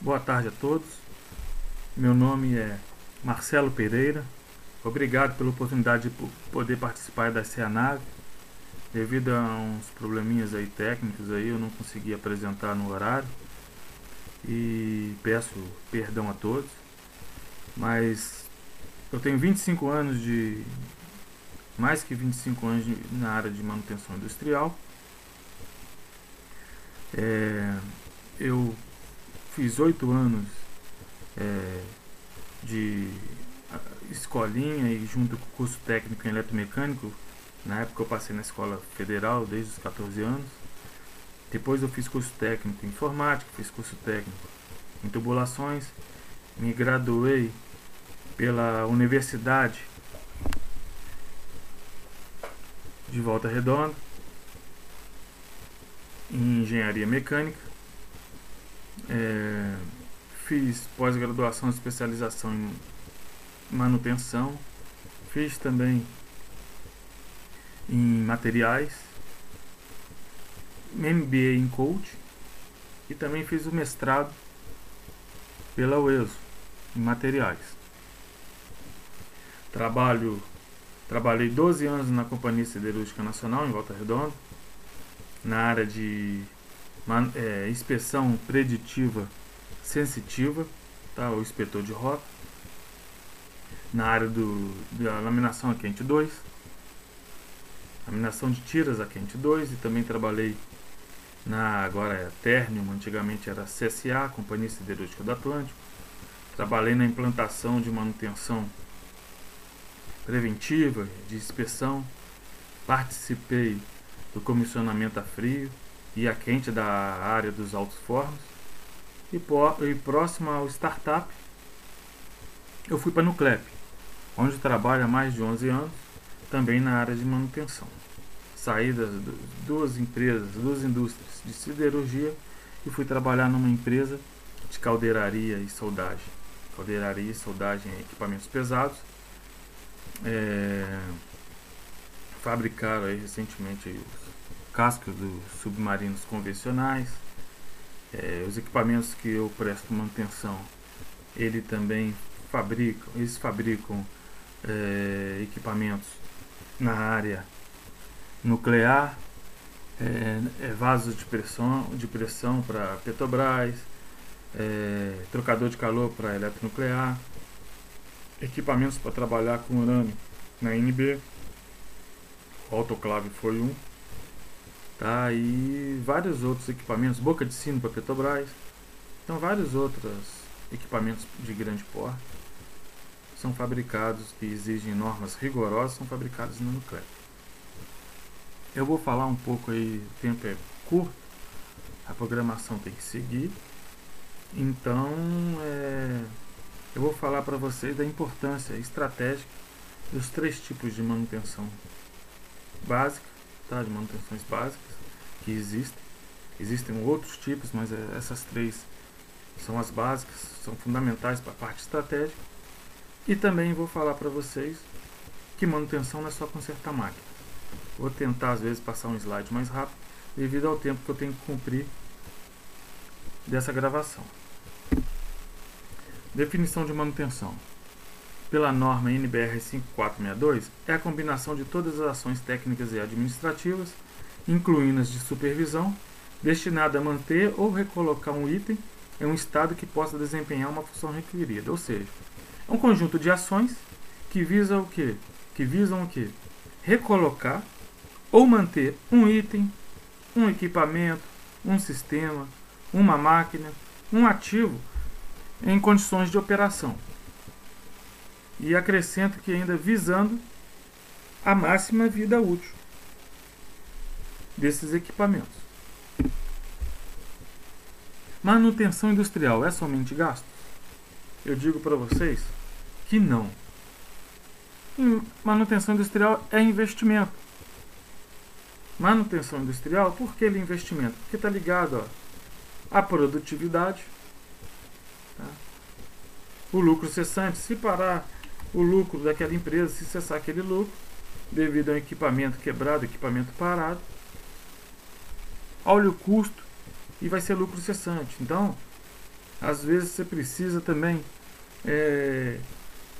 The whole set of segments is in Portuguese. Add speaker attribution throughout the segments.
Speaker 1: Boa tarde a todos. Meu nome é Marcelo Pereira. Obrigado pela oportunidade de poder participar da CEANAV. Devido a uns probleminhas aí técnicos aí, eu não consegui apresentar no horário. E peço perdão a todos. Mas eu tenho 25 anos mais que 25 anos na área de manutenção industrial. Eu fiz 8 anos de escolinha e junto com o curso técnico em eletromecânico. Na época eu passei na escola federal desde os 14 anos. Depois eu fiz curso técnico em informática, fiz curso técnico em tubulações. Me graduei pela Universidade de Volta Redonda em engenharia mecânica. Fiz pós-graduação e especialização em manutenção. Fiz também em materiais, MBA em coach, e também fiz o mestrado pela UESO em materiais. Trabalhei 12 anos na Companhia Siderúrgica Nacional em Volta Redonda, na área de inspeção preditiva sensitiva, tá? O inspetor de rota, na área da laminação a quente 2, laminação de tiras a quente 2, e também trabalhei agora é Ternium, antigamente era CSA, Companhia Siderúrgica do Atlântico. Trabalhei na implantação de manutenção preventiva, de inspeção. Participei do comissionamento a frio e a quente da área dos altos fornos. E próximo ao startup, eu fui para a Nuclep, onde trabalho há mais de 11 anos, também na área de manutenção. Saí das duas indústrias de siderurgia e fui trabalhar numa empresa de caldeiraria e soldagem. Caldeiraria e soldagem em equipamentos pesados. Fabricaram aí recentemente os cascos dos submarinos convencionais. Os equipamentos que eu presto manutenção, eles fabricam equipamentos na área nuclear, vasos de pressão para Petrobras, trocador de calor para eletronuclear, equipamentos para trabalhar com urânio na NB, o autoclave foi um, tá? E vários outros equipamentos, boca de sino para Petrobras. Então vários outros equipamentos de grande porte são fabricados, que exigem normas rigorosas, são fabricados na Nuclep. Eu vou falar um pouco aí, o tempo é curto, a programação tem que seguir. Então eu vou falar para vocês da importância estratégica dos 3 tipos de manutenção básica, tá? De manutenções básicas que existem. Existem outros tipos, mas essas 3 são as básicas, são fundamentais para a parte estratégica. E também vou falar para vocês que manutenção não é só consertar máquina. Vou tentar às vezes passar um slide mais rápido, devido ao tempo que eu tenho que cumprir dessa gravação. Definição de manutenção. Pela norma NBR 5462, é a combinação de todas as ações técnicas e administrativas, incluindo as de supervisão, destinada a manter ou recolocar um item em um estado que possa desempenhar uma função requerida. Ou seja, é um conjunto de ações que visam o quê? Recolocar ou manter um item, um equipamento, um sistema, uma máquina, um ativo em condições de operação. E acrescento que ainda visando a máxima vida útil desses equipamentos. Manutenção industrial é somente gasto? Eu digo para vocês que não. Manutenção industrial é investimento. Manutenção industrial, por que ele é investimento? Porque está ligado à produtividade, tá? O lucro cessante, se parar o lucro daquela empresa, se cessar aquele lucro, devido a um equipamento quebrado, equipamento parado, olha o custo e vai ser lucro cessante. Então, Às vezes você precisa também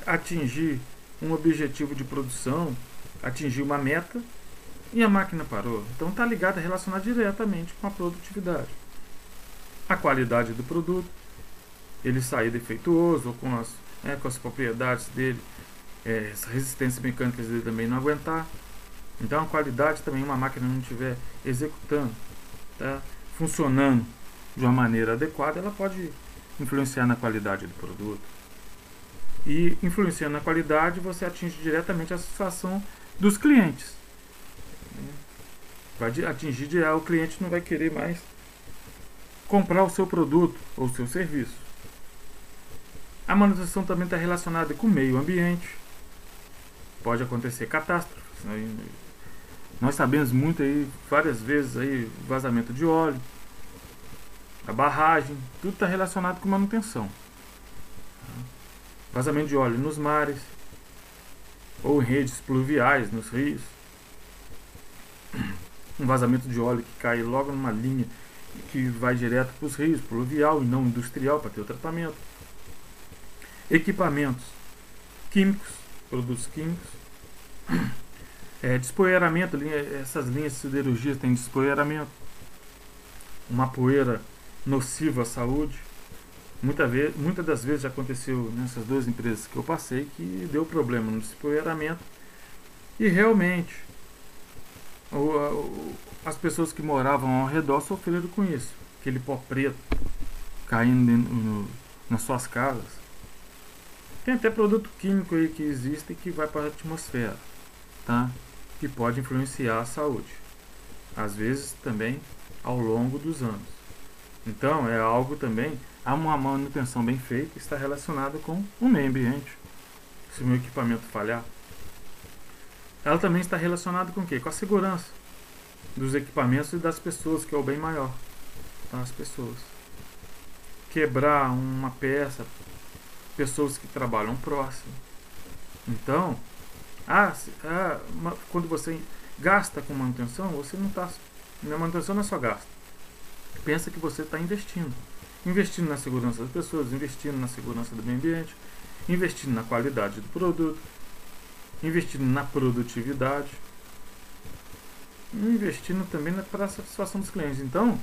Speaker 1: atingir um objetivo de produção, atingir uma meta e a máquina parou. Então está ligado, relacionado diretamente com a produtividade. A qualidade do produto, ele sair defeituoso ou com as propriedades dele, as resistências mecânicas dele também não aguentar. Então a qualidade também, uma máquina não estiver executando, tá, funcionando de uma maneira adequada, ela pode influenciar na qualidade do produto. E influenciando na qualidade, você atinge diretamente a satisfação dos clientes. Vai atingir, o cliente não vai querer mais comprar o seu produto ou o seu serviço. A manutenção também está relacionada com o meio ambiente. Pode acontecer catástrofes. Nós sabemos muito aí, várias vezes aí, vazamento de óleo, a barragem, tudo está relacionado com manutenção. Vazamento de óleo nos mares ou em redes pluviais, nos rios. Um vazamento de óleo que cai logo numa linha que vai direto para os rios, pluvial e não industrial, para ter o tratamento. Equipamentos químicos, produtos químicos. Despoeiramento, essas linhas de siderurgia têm despoeiramento. Uma poeira nociva à saúde. Muitas das vezes já aconteceu nessas duas empresas que eu passei que deu problema no despoeiramento e realmente as pessoas que moravam ao redor sofreram com isso. Aquele pó preto caindo nas suas casas. Tem até produto químico aí que existe e que vai para a atmosfera, tá? Que pode influenciar a saúde. Às vezes também ao longo dos anos. Então é algo também, há uma manutenção bem feita, está relacionada com o meio ambiente. Se o meu equipamento falhar, ela também está relacionada com o quê? Com a segurança dos equipamentos e das pessoas, que é o bem maior, tá? As pessoas. Quebrar uma peça, pessoas que trabalham próximo. Então, quando você gasta com manutenção, você não está. A manutenção não é só gasto. Pensa que você está investindo. Investindo na segurança das pessoas, investindo na segurança do meio ambiente, investindo na qualidade do produto, investindo na produtividade, investindo também para a satisfação dos clientes. Então,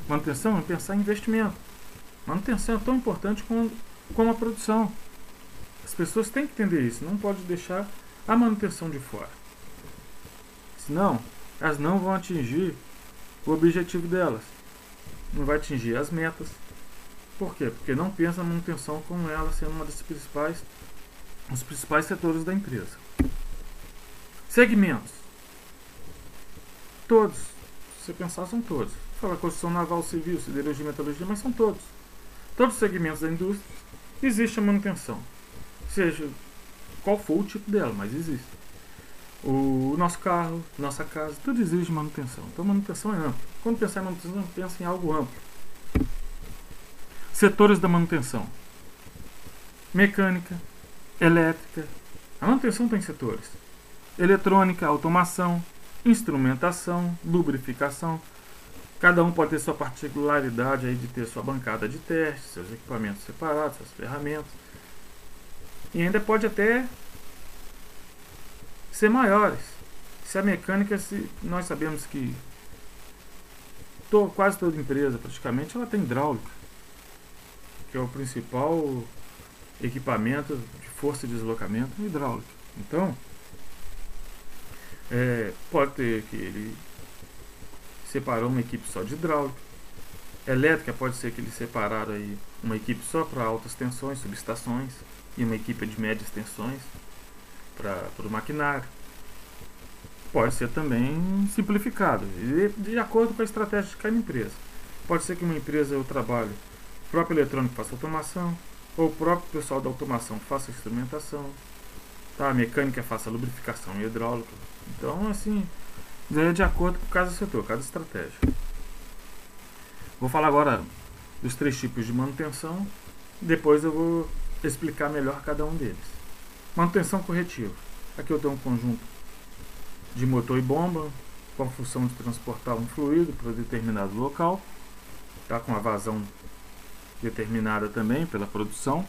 Speaker 1: manutenção é pensar em investimento. Manutenção é tão importante como a produção. As pessoas têm que entender isso. Não pode deixar a manutenção de fora. Senão, elas não vão atingir o objetivo delas. Não vai atingir as metas. Por quê? Porque não pensa na manutenção como ela sendo uma das os principais setores da empresa. Segmentos. Todos. Se você pensar, são todos. Fala construção naval, civil, siderurgia, metalurgia, mas são todos. Todos os segmentos da indústria existe a manutenção. Seja qual for o tipo dela, mas existe. O nosso carro, nossa casa, tudo exige manutenção. Então manutenção é ampla. Quando pensar em manutenção, pensa em algo amplo. Setores da manutenção: mecânica, elétrica. A manutenção tem setores: eletrônica, automação, instrumentação, lubrificação. Cada um pode ter sua particularidade aí de ter sua bancada de teste, seus equipamentos separados, suas ferramentas. E ainda pode até ser maiores. Se a mecânica, nós sabemos que quase toda empresa praticamente ela tem hidráulica, que é o principal equipamento de força de deslocamento hidráulico. Então, pode ter que ele separou uma equipe só de hidráulica. Elétrica pode ser que eles separaram aí uma equipe só para altas tensões, subestações, e uma equipe de médias tensões para o maquinário. Pode ser também simplificado, de acordo com a estratégia de cada empresa. Pode ser que uma empresa o próprio eletrônico faça automação, ou o próprio pessoal da automação faça instrumentação, tá? A mecânica faça lubrificação e hidráulica. Então, assim, é de acordo com cada setor, cada estratégia. Vou falar agora dos 3 tipos de manutenção, depois eu vou explicar melhor cada um deles. Manutenção corretiva. Aqui eu tenho um conjunto de motor e bomba com a função de transportar um fluido para determinado local, tá? Com a vazão determinada também pela produção,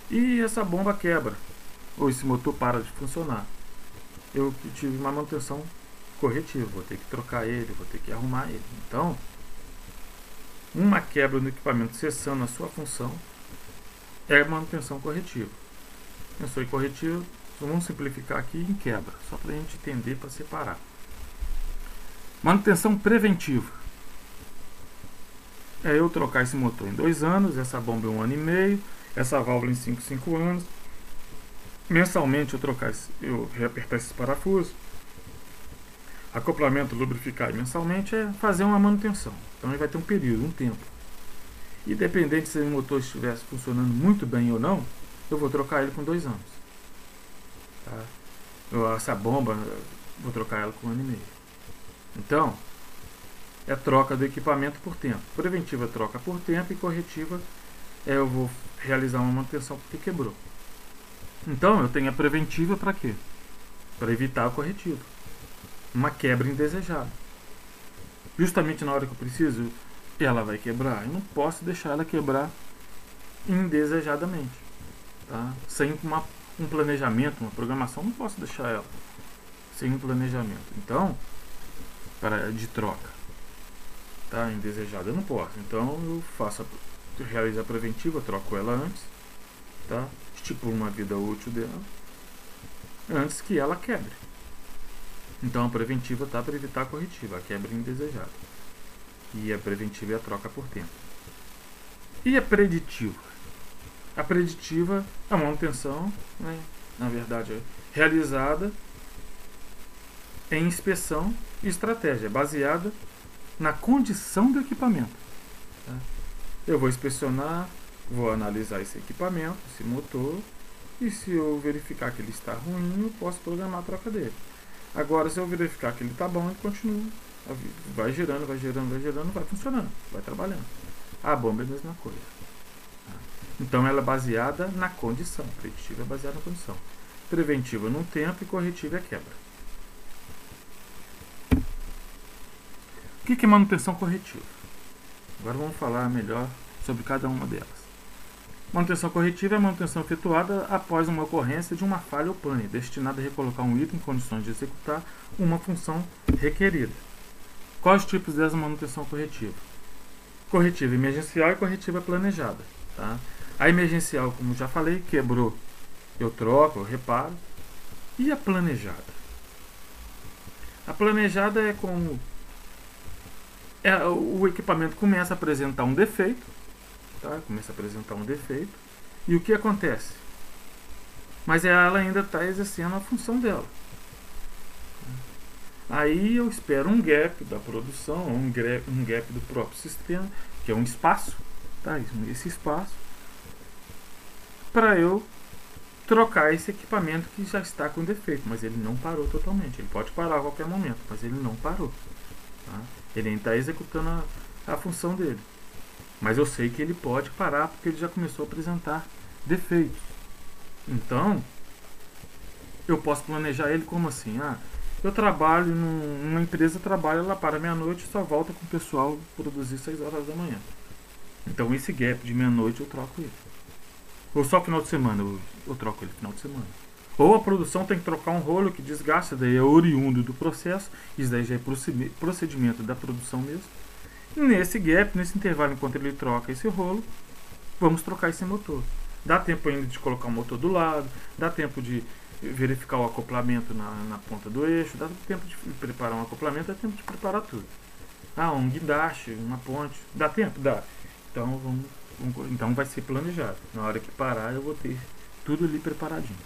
Speaker 1: e essa bomba quebra, ou esse motor para de funcionar. Eu tive uma manutenção corretiva, vou ter que trocar ele, vou ter que arrumar ele. Então, uma quebra no equipamento cessando a sua função é manutenção corretiva. Pensou em corretiva, vamos simplificar aqui em quebra, só para a gente entender, para separar. Manutenção preventiva é eu trocar esse motor em 2 anos, essa bomba em 1 ano e meio, essa válvula em 5 anos. Mensalmente eu reapertar esses parafusos, acoplamento, lubrificar, e mensalmente é fazer uma manutenção. Então ele vai ter um período, um tempo. Independente se o motor estivesse funcionando muito bem ou não, eu vou trocar ele com 2 anos. Tá? Essa bomba, vou trocar ela com 1 ano e meio. Então, é troca do equipamento por tempo. Preventiva troca por tempo e corretiva eu vou realizar uma manutenção porque quebrou. Então, eu tenho a preventiva para quê? Para evitar a corretiva. Uma quebra indesejada. Justamente na hora que eu preciso, ela vai quebrar. Eu não posso deixar ela quebrar indesejadamente. Tá? Sem um planejamento, uma programação, não posso deixar ela sem um planejamento. Então, de troca, tá? Indesejada eu não posso. Então, eu realizo a preventiva, troco ela antes, tá? Estipulo uma vida útil dela antes que ela quebre. Então a preventiva está para evitar a corretiva, a quebra indesejada. E a preventiva é a troca por tempo. E a preditiva? A preditiva é uma manutenção, né, na verdade, realizada em inspeção e estratégia, baseada na condição do equipamento. Tá? Eu vou inspecionar, vou analisar esse equipamento, esse motor, e se eu verificar que ele está ruim, eu posso programar a troca dele. Agora, se eu verificar que ele está bom, ele continua. Vai girando, vai funcionando, vai trabalhando. A bomba é a mesma coisa. Então, ela é baseada na condição. Preditiva é baseada na condição. Preventiva no tempo e corretiva é quebra. O que é manutenção corretiva? Agora vamos falar melhor sobre cada uma delas. Manutenção corretiva é a manutenção efetuada após uma ocorrência de uma falha ou pane, destinada a recolocar um item em condições de executar uma função requerida. Quais os tipos dessa manutenção corretiva? Corretiva emergencial e corretiva planejada. Tá? A emergencial, como já falei, quebrou, eu troco, eu reparo. E a planejada? A planejada é como o equipamento começa a apresentar um defeito, tá? E o que acontece? Mas ela ainda está exercendo a função dela. Aí eu espero um gap da produção, um gap do próprio sistema, que é um espaço, tá? Esse espaço, para eu trocar esse equipamento que já está com defeito, mas ele não parou totalmente. Ele pode parar a qualquer momento, mas ele não parou. Tá? Ele ainda está executando a função dele. Mas eu sei que ele pode parar porque ele já começou a apresentar defeitos. Então, eu posso planejar ele como assim? Eu trabalho numa empresa, ela para meia-noite e só volta com o pessoal produzir 6 horas da manhã. Então esse gap de meia-noite eu troco ele. Ou só final de semana eu troco ele final de semana. Ou a produção tem que trocar um rolo que desgasta, daí é oriundo do processo, isso daí já é procedimento da produção mesmo. E nesse gap, nesse intervalo enquanto ele troca esse rolo, vamos trocar esse motor. Dá tempo ainda de colocar o motor do lado, dá tempo de verificar o acoplamento na ponta do eixo, dá tempo de preparar um acoplamento, dá tempo de preparar tudo. Um guindaste, uma ponte, dá tempo? Dá. Então vai ser planejado. Na hora que parar eu vou ter tudo ali preparadinho.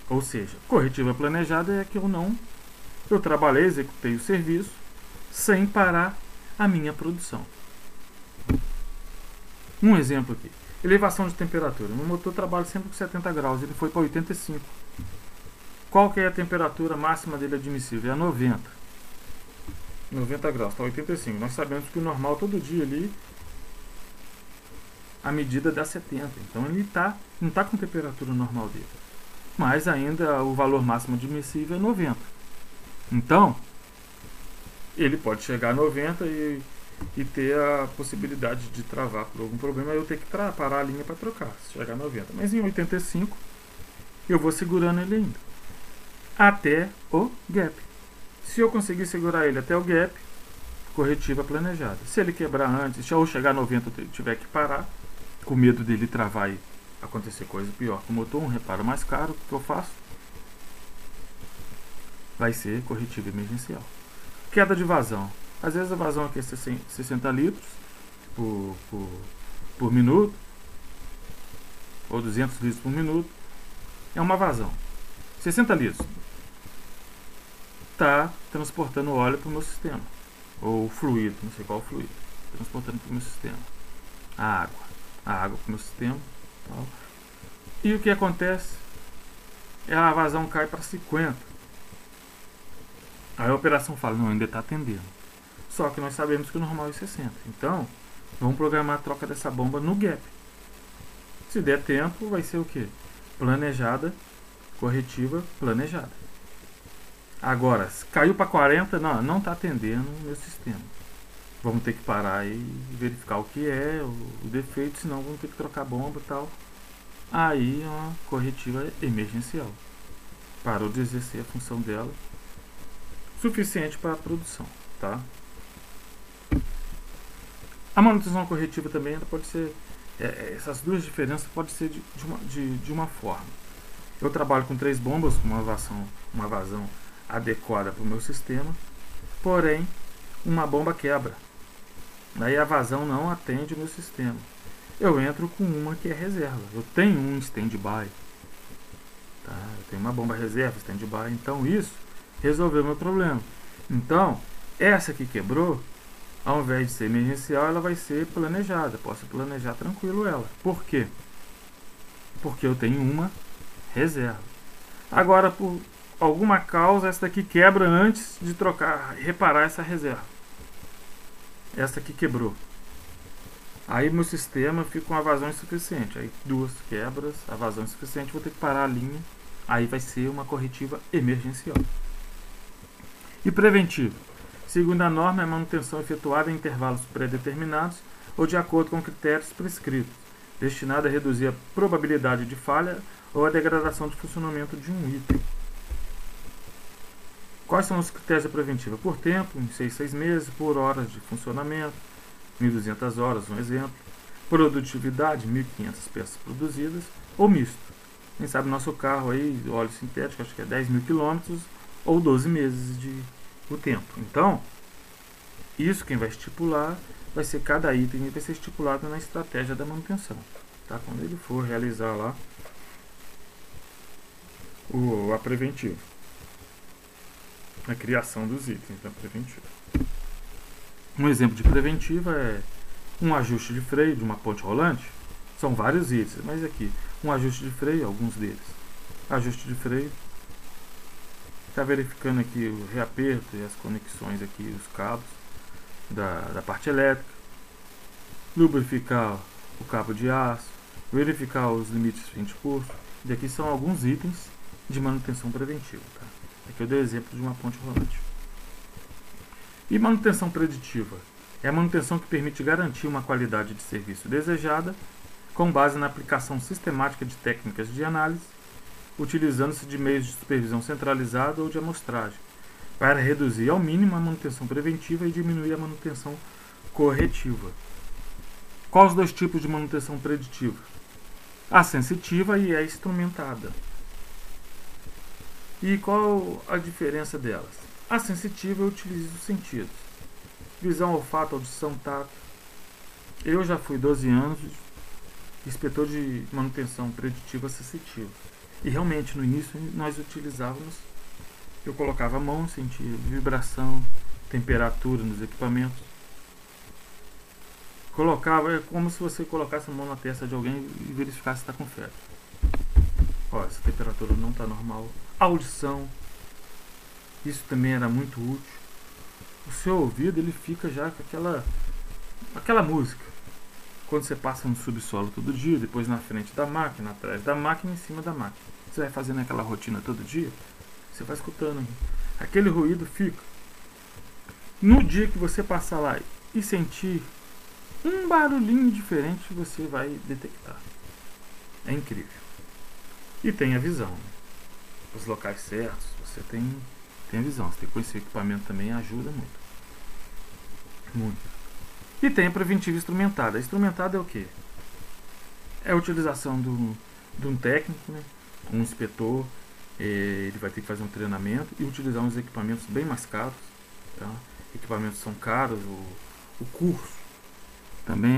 Speaker 1: Ou seja, corretiva planejada é que eu trabalhei, executei o serviço sem parar a minha produção. Um exemplo aqui. Elevação de temperatura. No motor trabalha sempre com 70 graus, ele foi para 85. Qual que é a temperatura máxima dele admissível? É 90. 90 graus, está 85. Nós sabemos que o normal todo dia ali, a medida dá 70. Então ele não está com temperatura normal dele. Mas ainda o valor máximo admissível é 90. Então, ele pode chegar a 90 e e ter a possibilidade de travar por algum problema, eu ter que parar a linha para trocar, se chegar a 90. Mas em 85 eu vou segurando ele ainda até o gap. Se eu conseguir segurar ele até o gap, corretiva planejada. Se ele quebrar antes, ou chegar a 90 eu tiver que parar, com medo dele travar e acontecer coisa pior com o motor, um reparo mais caro, o que eu faço? Vai ser corretiva emergencial. Queda de vazão. Às vezes a vazão aqui é 60 litros por minuto, ou 200 litros por minuto. É uma vazão. 60 litros. Está transportando óleo para o meu sistema. Ou fluido, não sei qual fluido. Transportando para o meu sistema. A água para o meu sistema. Tal. E o que acontece? A vazão cai para 50. Aí a operação fala, não, ainda está atendendo. Só que nós sabemos que o normal é 60. Então, vamos programar a troca dessa bomba no gap. Se der tempo, vai ser o quê? Planejada, corretiva, planejada. Agora, se caiu para 40, não está atendendo o meu sistema. Vamos ter que parar e verificar o que é o defeito, senão vamos ter que trocar a bomba e tal. Aí é uma corretiva emergencial. Parou de exercer a função dela, suficiente para a produção, tá? A manutenção corretiva também pode ser, essas duas diferenças podem ser de uma forma. Eu trabalho com 3 bombas, com uma vazão adequada para o meu sistema, porém uma bomba quebra. Daí a vazão não atende o meu sistema. Eu entro com uma que é reserva. Eu tenho um stand-by. Tá? Eu tenho uma bomba reserva, stand-by. Então isso resolveu meu problema. Então, essa que quebrou, ao invés de ser emergencial, ela vai ser planejada. Posso planejar tranquilo ela. Por quê? Porque eu tenho uma reserva. Agora, por alguma causa, essa daqui quebra antes de reparar essa reserva. Essa aqui quebrou. Aí meu sistema fica com a vazão insuficiente. Aí 2 quebras, a vazão insuficiente, vou ter que parar a linha. Aí vai ser uma corretiva emergencial. E preventiva. Segundo a norma, é a manutenção efetuada em intervalos pré-determinados ou de acordo com critérios prescritos, destinada a reduzir a probabilidade de falha ou a degradação de funcionamento de um item. Quais são os critérios da preventiva? Por tempo, em 6 meses, por horas de funcionamento, 1.200 horas, um exemplo. Produtividade, 1.500 peças produzidas, ou misto. Quem sabe nosso carro aí, óleo sintético, acho que é 10.000 quilômetros, ou 12 meses o tempo. Então, isso quem vai estipular vai ser cada item e vai ser estipulado na estratégia da manutenção. Tá? Quando ele for realizar lá a preventiva. A criação dos itens da preventiva. Um exemplo de preventiva é um ajuste de freio de uma ponte rolante. São vários itens, mas aqui, um ajuste de freio, alguns deles. Ajuste de freio. Está verificando aqui o reaperto e as conexões aqui, os cabos da parte elétrica. Lubrificar o cabo de aço. Verificar os limites de fim de curso. E aqui são alguns itens de manutenção preventiva. Tá? Aqui eu dei o exemplo de uma ponte rolante. E manutenção preditiva? É a manutenção que permite garantir uma qualidade de serviço desejada com base na aplicação sistemática de técnicas de análise, utilizando-se de meios de supervisão centralizada ou de amostragem, para reduzir ao mínimo a manutenção preventiva e diminuir a manutenção corretiva. Quais os 2 tipos de manutenção preditiva? A sensitiva e a instrumentada. E qual a diferença delas? A sensitiva eu utilizo os sentidos. Visão, olfato, audição, tato. Eu já fui 12 anos inspetor de manutenção preditiva sensitiva. E realmente no início nós utilizávamos, eu colocava a mão, sentia vibração, temperatura nos equipamentos. É como se você colocasse a mão na testa de alguém e verificasse se está com febre. Ó, essa temperatura não está normal. Audição. Isso também era muito útil. O seu ouvido ele fica já com aquela música. Quando você passa no subsolo todo dia, depois na frente da máquina, atrás da máquina, em cima da máquina. Você vai fazendo aquela rotina todo dia, você vai escutando. Aquele ruído fica. No dia que você passar lá e sentir um barulhinho diferente, você vai detectar. É incrível. E tem a visão. Os locais certos, você tem a visão. Você tem que conhecer o equipamento também, ajuda muito. Muito. E tem a preventiva instrumentada. A instrumentada é o quê? É a utilização de um técnico, né? Um inspetor. Ele vai ter que fazer um treinamento e utilizar uns equipamentos bem mais caros. Tá? Equipamentos são caros. O curso também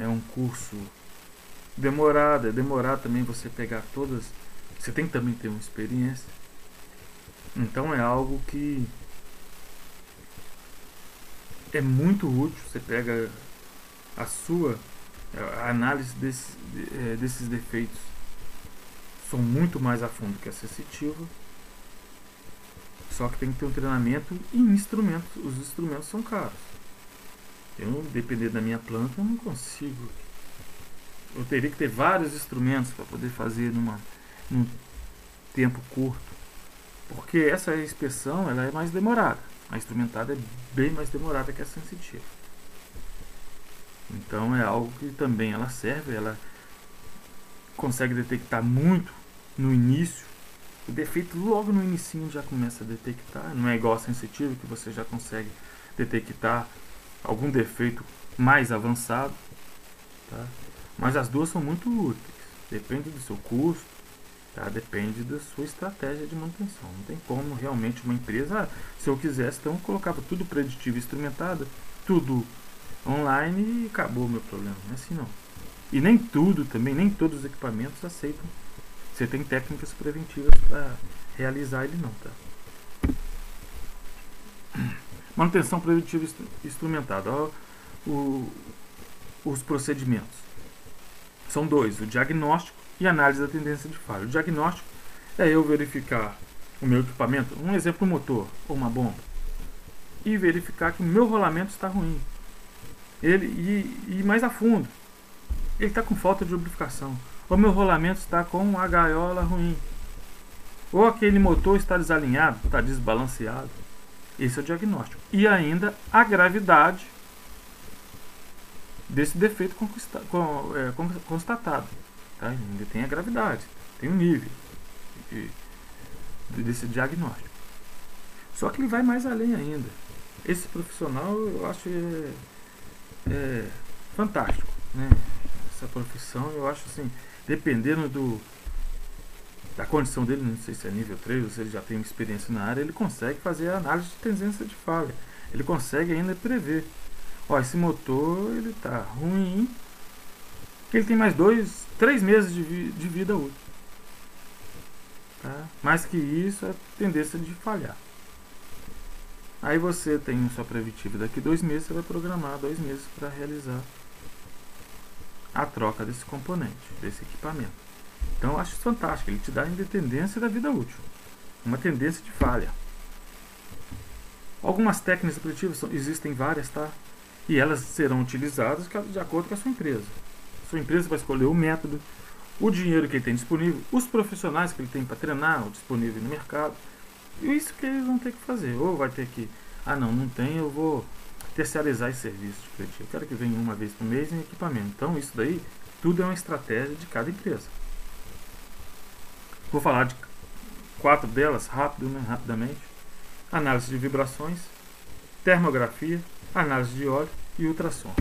Speaker 1: é um curso demorado. É demorado também você pegar todas. Você tem que também ter uma experiência. Então é algo que é muito útil. Você pega a análise desses defeitos são muito mais a fundo que a sensitiva. Só que tem que ter um treinamento e instrumentos. Os instrumentos são caros. Eu, dependendo da minha planta, eu não consigo. Eu teria que ter vários instrumentos para poder fazer num tempo curto. Porque essa inspeção ela é mais demorada. A instrumentada é bem mais demorada que a sensitiva. Então é algo que também ela serve. Ela consegue detectar muito no início. O defeito logo no inicinho já começa a detectar. Não é igual a sensitiva que você já consegue detectar algum defeito mais avançado. Tá? Mas as duas são muito úteis. Depende do seu custo. Tá? Depende da sua estratégia de manutenção. Não tem como realmente uma empresa, se eu quisesse, então eu colocava tudo preditivo e instrumentado, tudo online e acabou o meu problema. Não é assim não. E nem tudo também, nem todos os equipamentos aceitam. Você tem técnicas preventivas para realizar ele não. Tá? Manutenção preventiva instrumentada. Os procedimentos. São dois, o diagnóstico e análise da tendência de falha. O diagnóstico é eu verificar o meu equipamento, um exemplo, um motor ou uma bomba, e verificar que o meu rolamento está ruim. E mais a fundo, ele está com falta de lubrificação, ou meu rolamento está com a gaiola ruim, ou aquele motor está desalinhado, está desbalanceado. Esse é o diagnóstico. E ainda a gravidade desse defeito constatado. Tá? Ainda tem a gravidade, tem um nível desse diagnóstico. Só que ele vai mais além ainda. Esse profissional eu acho fantástico, né? Essa profissão eu acho assim, dependendo da condição dele, não sei se é nível 3 ou se ele já tem experiência na área, ele consegue fazer a análise de tendência de falha. Ele consegue ainda prever. Ó, esse motor ele está ruim, ele tem mais 3 meses de vida útil. Tá? Mais que isso, é tendência de falhar. Aí você tem sua preventiva daqui 2 meses, você vai programar 2 meses para realizar a troca desse componente, desse equipamento. Então eu acho fantástico, ele te dá a independência da vida útil, uma tendência de falha. Algumas técnicas preventivas existem várias, tá? E elas serão utilizadas de acordo com a sua empresa. Sua empresa vai escolher o método, o dinheiro que ele tem disponível, os profissionais que ele tem para treinar, disponível no mercado. E isso que eles vão ter que fazer. Ou vai ter que, não tem, eu vou terceirizar esse serviço de preventivo. Eu quero que venha uma vez por mês em equipamento. Então isso daí, tudo é uma estratégia de cada empresa. Vou falar de 4 delas rapidamente. Análise de vibrações, termografia, análise de óleo e ultrassom.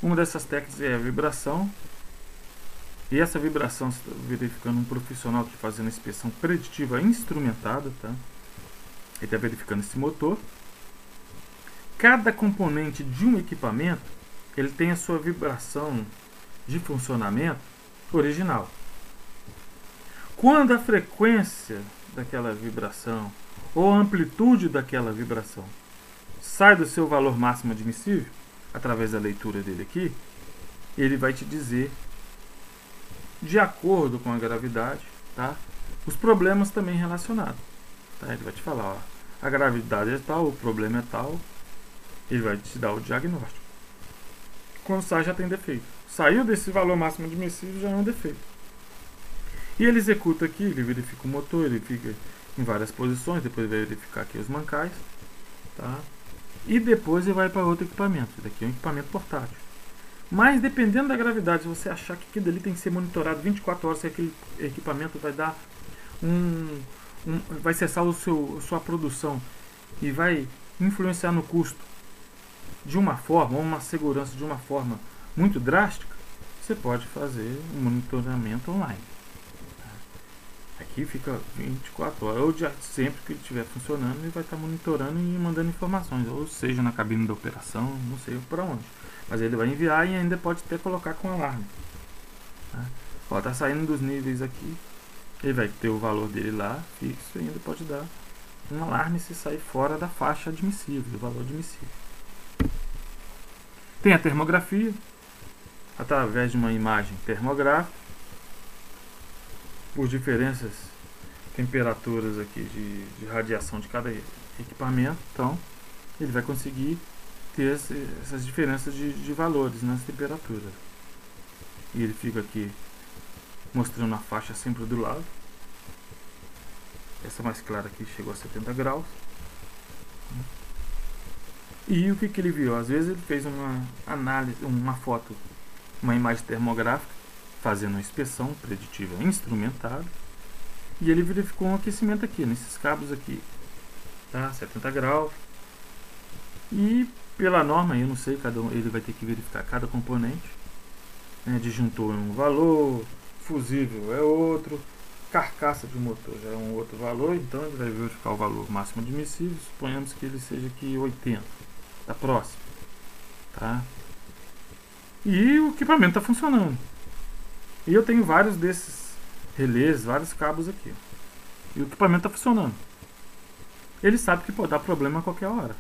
Speaker 1: Uma dessas técnicas é a vibração. E essa vibração, você está verificando um profissional que fazendo a inspeção preditiva instrumentada, tá? Ele está verificando esse motor. Cada componente de um equipamento, ele tem a sua vibração de funcionamento original. Quando a frequência daquela vibração ou a amplitude daquela vibração sai do seu valor máximo admissível, através da leitura dele aqui, ele vai te dizer, de acordo com a gravidade, tá? Os problemas também relacionados. Tá? Ele vai te falar, ó, a gravidade é tal, o problema é tal, ele vai te dar o diagnóstico. Quando sai, já tem defeito. Saiu desse valor máximo admissível, já é um defeito. E ele executa aqui, ele verifica o motor, ele fica em várias posições, depois vai verificar aqui os mancais, tá? e depois ele vai para outro equipamento. Esse daqui é um equipamento portátil. Mas dependendo da gravidade, se você achar que aquilo ali tem que ser monitorado 24 horas, se aquele equipamento vai dar vai cessar sua produção e vai influenciar no custo de uma forma, ou uma segurança de uma forma muito drástica, você pode fazer um monitoramento online. Aqui fica 24 horas, ou sempre que ele estiver funcionando, ele vai estar monitorando e mandando informações, ou seja, na cabine da operação, não sei para onde. Mas ele vai enviar e ainda pode até colocar com alarme. Tá saindo dos níveis aqui, ele vai ter o valor dele lá, fixo, e ainda pode dar um alarme se sair fora da faixa admissível, do valor admissível. Tem a termografia, através de uma imagem termográfica, por diferenças temperaturas aqui de radiação de cada equipamento, então ele vai conseguir ter essas diferenças de valores nas temperaturas. E ele fica aqui mostrando a faixa sempre do lado. Essa mais clara aqui chegou a 70 graus. E o que ele viu? Às vezes ele fez uma análise, uma foto, uma imagem termográfica, fazendo uma inspeção preditiva instrumentada, e ele verificou um aquecimento aqui, nesses cabos aqui, tá? 70 graus. E pela norma, eu não sei, ele vai ter que verificar cada componente, né? Disjuntor é um valor, fusível é outro, carcaça de motor já é um outro valor, então ele vai verificar o valor máximo admissível, suponhamos que ele seja aqui 80, tá próximo, tá? E o equipamento está funcionando. E eu tenho vários desses relés, vários cabos aqui. E o equipamento está funcionando. Ele sabe que pode dar problema a qualquer hora.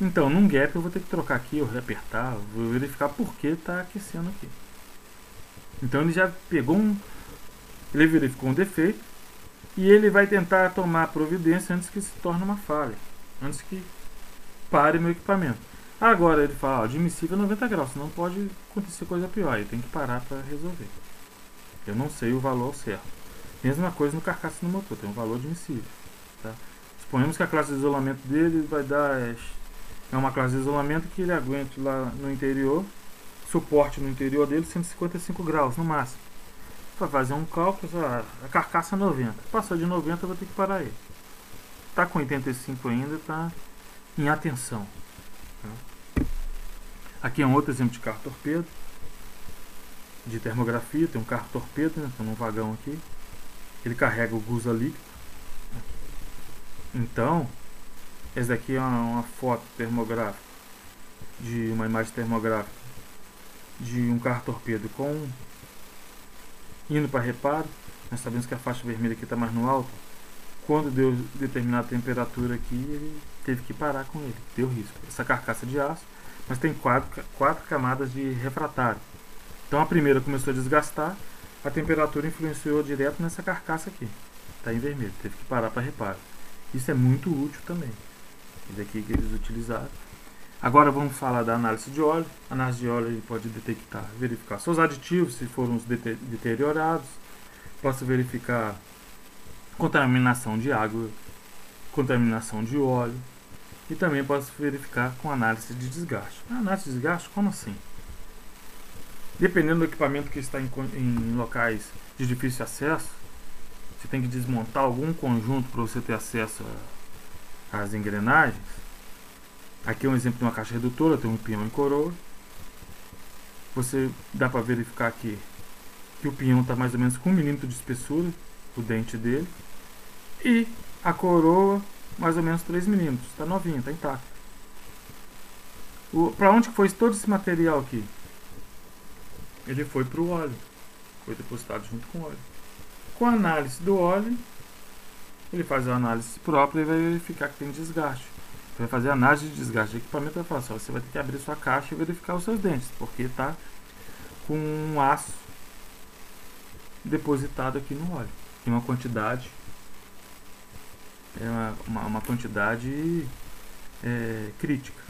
Speaker 1: Então, num gap eu vou ter que trocar aqui, ou reapertar, vou verificar por que está aquecendo aqui. Então ele já pegou ele verificou um defeito e ele vai tentar tomar providência antes que se torne uma falha, antes que pare meu equipamento. Agora ele fala, admissível 90 graus, senão pode acontecer coisa pior, ele tem que parar para resolver. Eu não sei o valor certo. Mesma coisa no carcaça do motor, tem um valor admissível. Tá? Suponhamos que a classe de isolamento dele vai dar é uma classe de isolamento que ele aguente lá no interior, suporte no interior dele 155 graus no máximo. Para fazer um cálculo, a carcaça 90. Passou de 90 eu vou ter que parar ele. Está com 85 ainda, está em atenção. Tá? Aqui é um outro exemplo de carro torpedo, de termografia. Tem um carro torpedo, né? Tem um vagão aqui. Ele carrega o gusa líquido. Então, esse daqui é uma foto termográfica, de uma imagem termográfica de um carro torpedo indo para reparo. Nós sabemos que a faixa vermelha aqui está mais no alto. Quando deu determinada temperatura aqui, ele teve que parar com ele, deu risco. Essa carcaça de aço, mas tem quatro camadas de refratário. Então a primeira começou a desgastar, a temperatura influenciou direto nessa carcaça aqui, está em vermelho, teve que parar para reparo. Isso é muito útil também, isso aqui que eles utilizaram. Agora vamos falar da análise de óleo. A análise de óleo ele pode detectar, verificar seus aditivos, se foram os deteriorados. Posso verificar contaminação de água, contaminação de óleo. E também posso verificar com análise de desgaste. A análise de desgaste, como assim? Dependendo do equipamento que está em locais de difícil acesso, você tem que desmontar algum conjunto para você ter acesso às engrenagens. Aqui é um exemplo de uma caixa redutora, tem um pinhão em coroa. Você dá para verificar aqui que o pinhão está mais ou menos com 1 milímetro de espessura, o dente dele. E a coroa mais ou menos 3 milímetros, está novinha, está intacta. Para onde foi todo esse material aqui? Ele foi para o óleo, foi depositado junto com o óleo. Com a análise do óleo, ele faz a análise própria e vai verificar que tem desgaste. Vai fazer análise de desgaste de equipamento e vai falar só, você vai ter que abrir sua caixa e verificar os seus dentes, porque está com um aço depositado aqui no óleo, em uma quantidade uma quantidade crítica,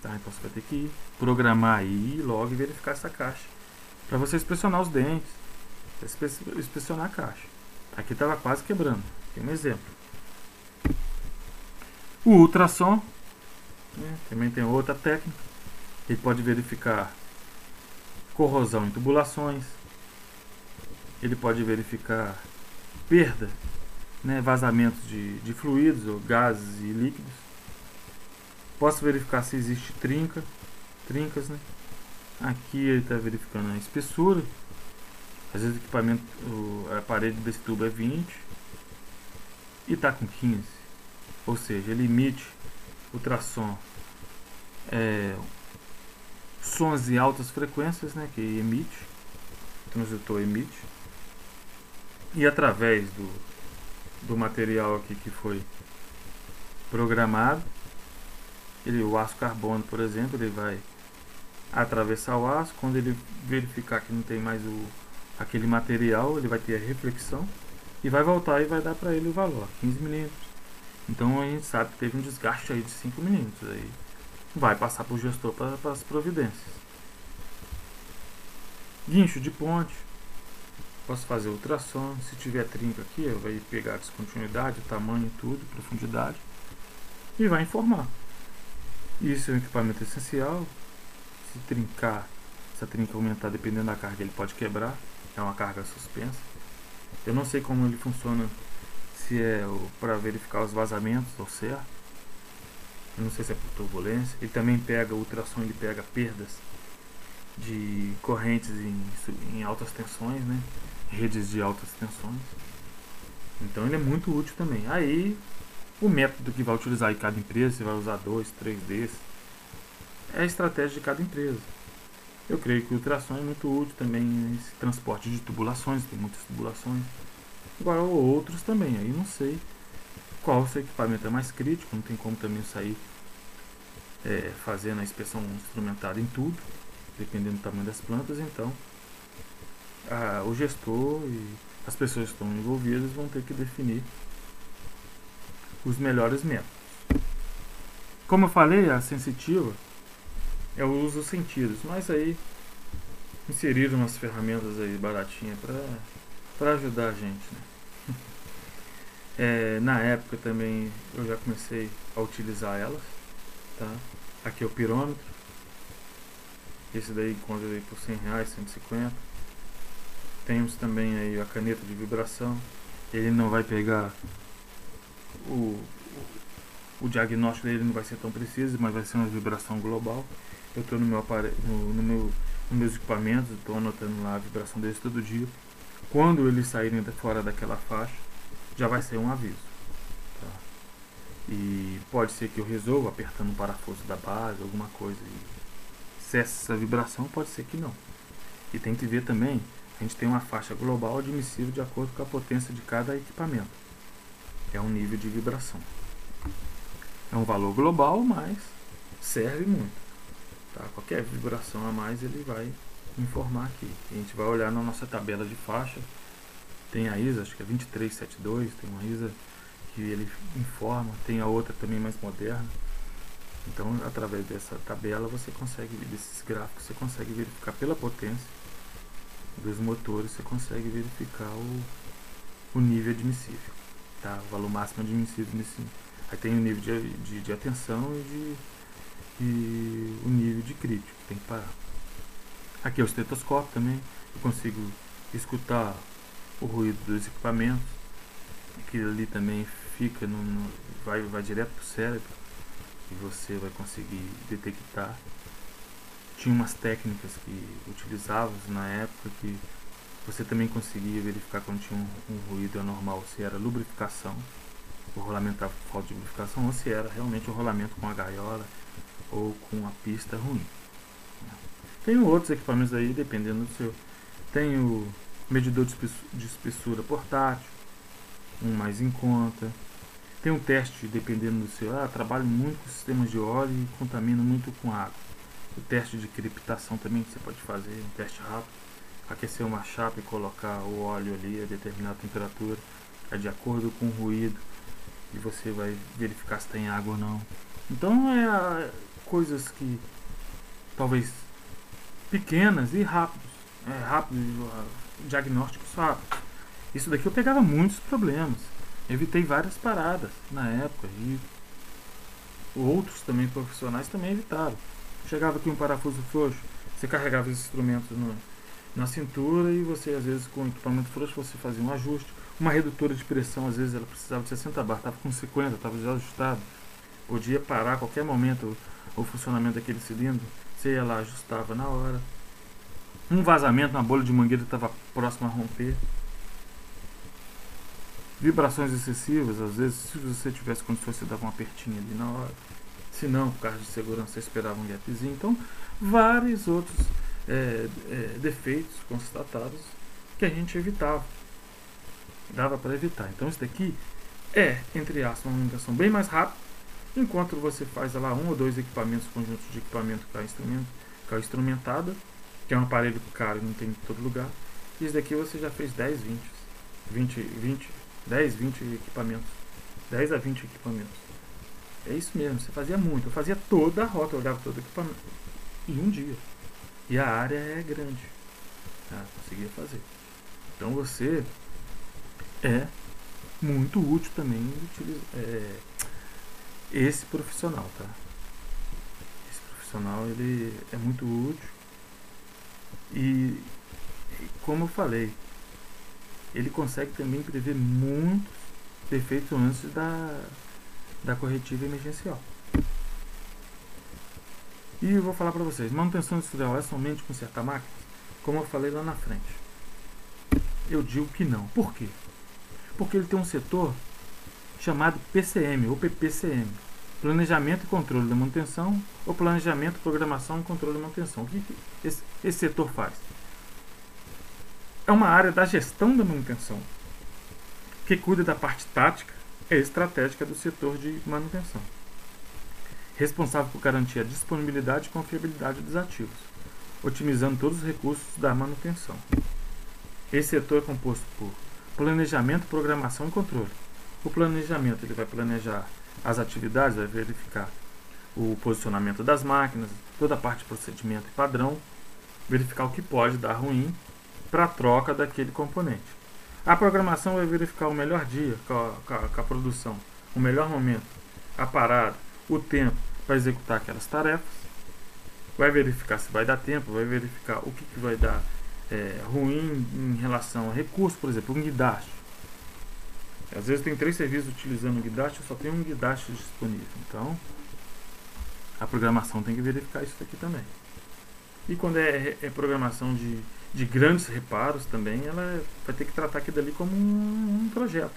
Speaker 1: tá? Então você vai ter que programar aí logo e verificar essa caixa para você inspecionar os dentes, inspecionar a caixa. Aqui estava quase quebrando, tem um exemplo. O ultrassom né? Também tem outra técnica. Ele pode verificar corrosão em tubulações. Ele pode verificar perda, né, vazamentos de fluidos ou gases e líquidos. Posso verificar se existe trincas, né? Aqui ele está verificando a espessura. Às vezes o equipamento, a parede desse tubo é 20 e está com 15. Ou seja, ele emite ultrassom, sons em altas frequências, né, que emite, o transdutor emite. E através do material aqui que foi programado, o aço carbono, por exemplo, ele vai atravessar o aço. Quando ele verificar que não tem mais aquele material, ele vai ter a reflexão e vai voltar e vai dar para ele o valor, 15 milímetros. Então a gente sabe que teve um desgaste aí de 5 milímetros. Aí vai passar para o gestor para as providências. Guincho de ponte. Posso fazer ultrassom. Se tiver trinca aqui, vai pegar a descontinuidade, tamanho, tudo, profundidade, e vai informar. Isso é um equipamento essencial. Se trincar, se a trinca aumentar dependendo da carga, ele pode quebrar. É uma carga suspensa. Eu não sei como ele funciona, se é para verificar os vazamentos ou certo. Eu não sei se é por turbulência. Ele também pega, o ultrassom, ele pega perdas de correntes em altas tensões, né? Redes de altas tensões. Então ele é muito útil também. Aí o método que vai utilizar em cada empresa, se vai usar 2, 3 desses, é a estratégia de cada empresa. Eu creio que o ultrassom é muito útil também nesse transporte de tubulações, tem muitas tubulações. Agora outros também, aí não sei qual seu equipamento é mais crítico, não tem como também sair fazendo a inspeção instrumentada em tudo, dependendo do tamanho das plantas. Então o gestor e as pessoas que estão envolvidas vão ter que definir os melhores métodos. Como eu falei, a sensitiva é o uso dos sentidos, mas aí inseriram umas ferramentas aí baratinhas para ajudar a gente, né? Na época também eu já comecei a utilizar elas, tá? Aqui é o pirômetro. Esse daí encontra aí por R$100, 150. Temos também aí a caneta de vibração. Ele não vai pegar o diagnóstico dele, não vai ser tão preciso, mas vai ser uma vibração global. Eu estou no meu aparelho, nos meus equipamentos, estou anotando lá a vibração deles todo dia. Quando eles saírem fora daquela faixa, já vai ser um aviso, tá? E pode ser que eu resolva apertando o parafuso da base, alguma coisa, e cesse essa vibração, pode ser que não. E tem que ver também, a gente tem uma faixa global admissível de acordo com a potência de cada equipamento. É um nível de vibração. É um valor global, mas serve muito. Tá? Qualquer vibração a mais ele vai informar aqui. A gente vai olhar na nossa tabela de faixa. Tem a ISA, acho que é 2372, tem uma ISA que ele informa, tem a outra também mais moderna. Então, através dessa tabela, você consegue, desses gráficos, você consegue verificar pela potência dos motores, você consegue verificar o nível admissível, tá? O valor máximo admissível nesse. Aí tem o nível de atenção e o nível de crítico, tem que parar. Aqui é o estetoscópio também, eu consigo escutar o ruído dos equipamentos. Aquilo ali também fica vai direto para o cérebro e você vai conseguir detectar. Tinha umas técnicas que utilizávamos na época que você também conseguia verificar quando tinha um ruído anormal, se era lubrificação, o rolamento estava com falta de lubrificação, ou se era realmente o rolamento com a gaiola ou com a pista ruim. Tem outros equipamentos aí, dependendo do seu. Tem o medidor de espessura portátil, um mais em conta. Tem um teste, dependendo do seu. Trabalho muito com sistemas de óleo e contamina muito com água. O teste de crepitação também que você pode fazer, um teste rápido. Aquecer uma chapa e colocar o óleo ali a determinada temperatura, é de acordo com o ruído, e você vai verificar se tem água ou não. Então coisas que talvez pequenas e rápidos, diagnósticos rápidos. Isso daqui eu pegava muitos problemas, evitei várias paradas na época, e outros também profissionais também evitaram. Chegava aqui um parafuso frouxo, você carregava esses instrumentos na cintura e você, às vezes, com o equipamento frouxo, você fazia um ajuste. Uma redutora de pressão, às vezes, ela precisava de 60 bar, estava com 50, estava desajustado. Podia parar a qualquer momento o funcionamento daquele cilindro, você ia lá, ajustava na hora. Um vazamento na bolha de mangueira estava próximo a romper. Vibrações excessivas, às vezes, se você tivesse condições, você dava um apertinho ali na hora. Se não, por causa de segurança, você esperava um gapzinho. Então, vários outros defeitos constatados que a gente evitava. Dava para evitar. Então, isso daqui é, entre aspas, uma manutenção bem mais rápida, enquanto você faz lá um ou dois equipamentos, conjuntos de equipamento com a instrumentada, que é um aparelho caro e não tem em todo lugar. E isso daqui você já fez 10, 20 equipamentos. 10 a 20 equipamentos. É isso mesmo, você fazia muito. Eu fazia toda a rota, eu olhava todo o equipamento. Em um dia. E a área é grande. Conseguia fazer. Então você é muito útil também esse profissional, tá? Esse profissional, ele é muito útil. E como eu falei, ele consegue também prever muitos defeitos antes da corretiva emergencial. E eu vou falar para vocês, manutenção industrial é somente consertar máquinas? Como eu falei lá na frente, eu digo que não. Por quê? Porque ele tem um setor chamado PCM ou PPCM, Planejamento e Controle da Manutenção, ou Planejamento, Programação e Controle da Manutenção. O que esse setor faz? É uma área da gestão da manutenção, que cuida da parte tática e estratégica do setor de manutenção, responsável por garantir a disponibilidade e confiabilidade dos ativos, otimizando todos os recursos da manutenção. Esse setor é composto por planejamento, programação e controle. O planejamento, ele vai planejar as atividades, vai verificar o posicionamento das máquinas, toda a parte de procedimento e padrão, verificar o que pode dar ruim para a troca daquele componente. A programação vai verificar o melhor dia com a produção, o melhor momento, a parada, o tempo para executar aquelas tarefas, vai verificar se vai dar tempo, vai verificar o que vai dar ruim em relação a recursos, por exemplo, um guindaste. Às vezes tem 3 serviços utilizando o guindaste, só tem um guindaste disponível. Então, a programação tem que verificar isso aqui também. E quando é programação de grandes reparos também, ela vai ter que tratar aquilo ali como um projeto.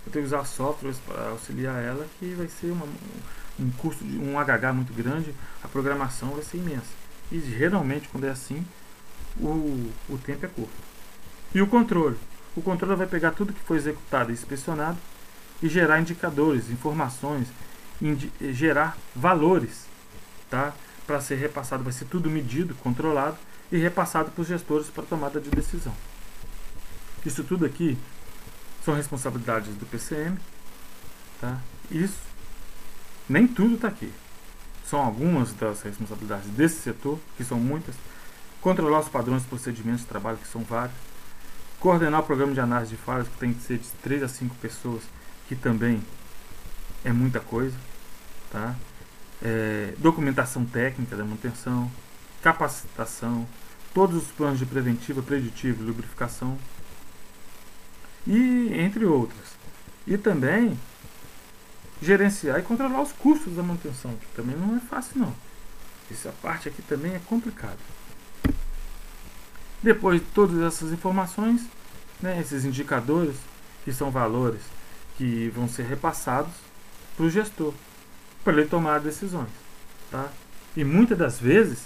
Speaker 1: Vai ter que usar softwares para auxiliar ela, que vai ser um custo de um HH muito grande, a programação vai ser imensa. E geralmente, quando é assim, o tempo é curto. E o controle? O controle vai pegar tudo que foi executado e inspecionado e gerar indicadores, informações, gerar valores, tá? Para ser repassado, vai ser tudo medido, controlado e repassado para os gestores para tomada de decisão. Isso tudo aqui são responsabilidades do PCM, tá? Isso, nem tudo está aqui. São algumas das responsabilidades desse setor, que são muitas. Controlar os padrões e procedimentos de trabalho, que são vários. Coordenar o programa de análise de falhas, que tem que ser de 3 a 5 pessoas, que também é muita coisa, tá? Documentação técnica da manutenção, capacitação, todos os planos de preventiva, preditivo, lubrificação, e entre outras. E também gerenciar e controlar os custos da manutenção, que também não é fácil não. Essa parte aqui também é complicada. Depois de todas essas informações, né, esses indicadores, que são valores que vão ser repassados para o gestor, para ele tomar decisões. Tá? E muitas das vezes,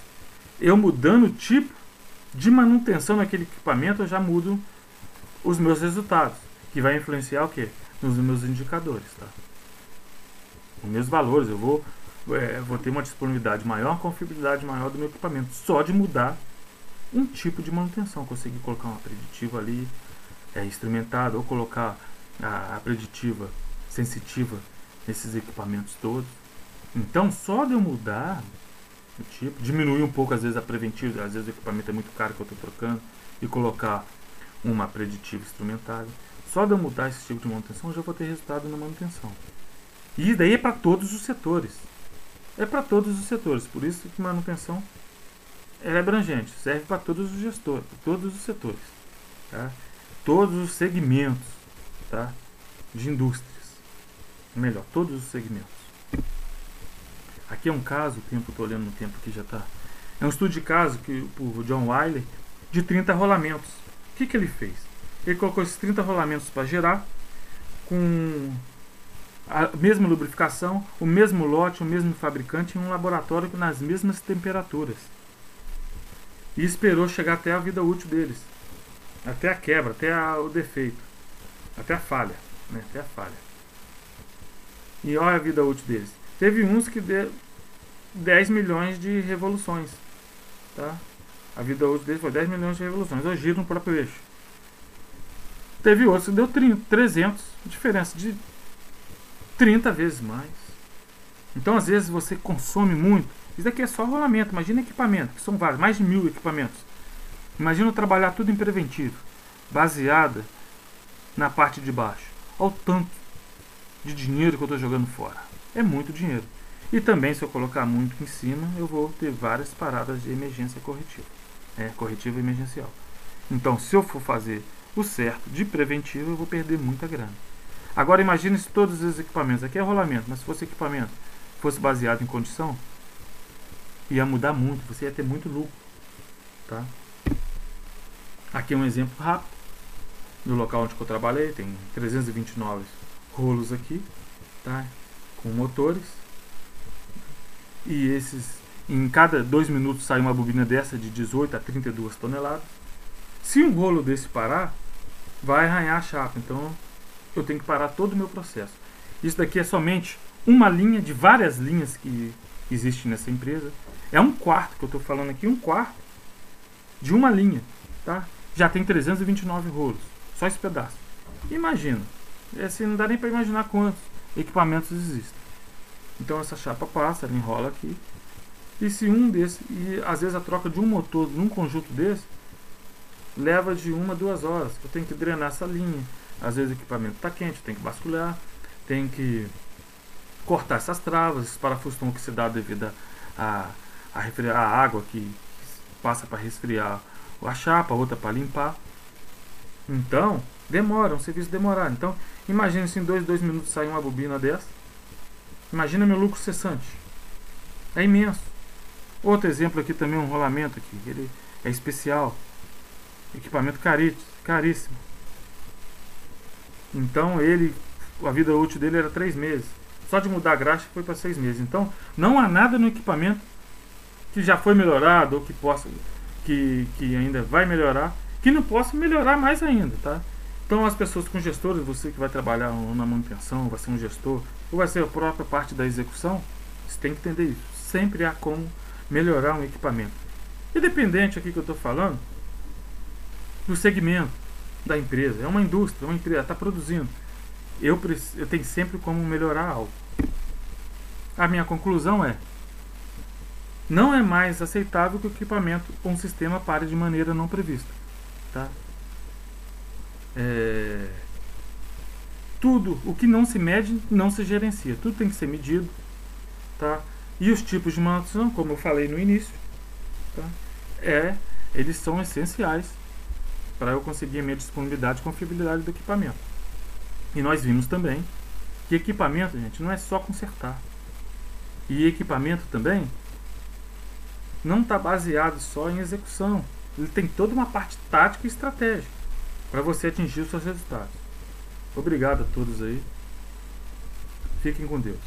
Speaker 1: eu mudando o tipo de manutenção naquele equipamento, eu já mudo os meus resultados, que vai influenciar o quê? Nos meus indicadores. Tá? Os meus valores, eu vou ter uma disponibilidade maior, uma confiabilidade maior do meu equipamento, só de mudar um tipo de manutenção. Conseguir colocar uma preditiva ali instrumentada, ou colocar a preditiva sensitiva nesses equipamentos todos. Então, só de eu mudar o tipo, diminuir um pouco às vezes a preventiva, às vezes o equipamento é muito caro que eu estou trocando, e colocar uma preditiva instrumentada, só de eu mudar esse tipo de manutenção, eu já vou ter resultado na manutenção. E daí é para todos os setores. é para todos os setores, por isso que manutenção ela é abrangente, serve para todos os gestores, todos os setores, tá? Todos os segmentos, tá? De indústrias, melhor, todos os segmentos. Aqui é um caso, o tempo, estou olhando no tempo que já está. É um estudo de caso que por John Wiley de 30 rolamentos. O que ele fez? Ele colocou esses 30 rolamentos para gerar com a mesma lubrificação, o mesmo lote, o mesmo fabricante em um laboratório nas mesmas temperaturas. E esperou chegar até a vida útil deles. Até a quebra, até o defeito. Até a falha. Né? Até a falha. E olha a vida útil deles. Teve uns que deu 10 milhões de revoluções. Tá? A vida útil deles foi 10 milhões de revoluções. Hoje gira no próprio eixo. Teve outros que deu 300. Diferença de 30 vezes mais. Então, às vezes, você consome muito. Isso daqui é só rolamento. Imagina equipamento, que são vários, mais de 1000 equipamentos. Imagina eu trabalhar tudo em preventivo, baseada na parte de baixo. Olha o tanto de dinheiro que eu estou jogando fora. É muito dinheiro. E também, se eu colocar muito em cima, eu vou ter várias paradas de emergência corretiva. Corretiva emergencial. Então, se eu for fazer o certo de preventivo, eu vou perder muita grana. Agora, imagine se todos os equipamentos, aqui é rolamento, mas se fosse equipamento fosse baseado em condição, ia mudar muito, você ia ter muito lucro. Tá? Aqui é um exemplo rápido do local onde eu trabalhei. Tem 329 rolos aqui, tá? Com motores, e esses, em cada 2 minutos sai uma bobina dessa de 18 a 32 toneladas. Se um rolo desse parar, vai arranhar a chapa, então eu tenho que parar todo o meu processo. Isso daqui é somente uma linha de várias linhas que existe nessa empresa. É um quarto que eu estou falando aqui, um quarto de uma linha, tá? Já tem 329 rolos, só esse pedaço. Imagina, assim, não dá nem para imaginar quantos equipamentos existem. Então essa chapa passa, ela enrola aqui. E se um desses, e às vezes a troca de um motor num conjunto desse leva de 1 a 2 horas. Eu tenho que drenar essa linha. Às vezes o equipamento está quente, eu tenho que basculhar, tenho que cortar essas travas, esses parafusos estão oxidados devido a refriar a água que passa para resfriar a chapa, outra para limpar. Então, demora, um serviço demorado. Então, imagina se em 2 minutos sai uma bobina dessa. Imagina meu lucro cessante. É imenso. Outro exemplo aqui também, um rolamento aqui. Ele é especial. Equipamento caríssimo. Então, a vida útil dele era 3 meses. Só de mudar a graxa foi para 6 meses. Então, não há nada no equipamento que já foi melhorado ou que ainda vai melhorar, que não possa melhorar mais ainda, tá? Então, as pessoas com gestores, você que vai trabalhar na manutenção, vai ser um gestor, ou vai ser a própria parte da execução, você tem que entender isso. Sempre há como melhorar um equipamento. Independente aqui que eu estou falando do segmento da empresa. É uma indústria, uma empresa, está produzindo. Eu tenho sempre como melhorar algo. A minha conclusão é: não é mais aceitável que o equipamento ou um sistema pare de maneira não prevista. Tá? Tudo o que não se mede não se gerencia. Tudo tem que ser medido. Tá? E os tipos de manutenção, como eu falei no início, tá? Eles são essenciais para eu conseguir a minha disponibilidade e confiabilidade do equipamento. E nós vimos também que equipamento, gente, não é só consertar. E equipamento também não está baseado só em execução. Ele tem toda uma parte tática e estratégica para você atingir os seus resultados. Obrigado a todos aí. Fiquem com Deus.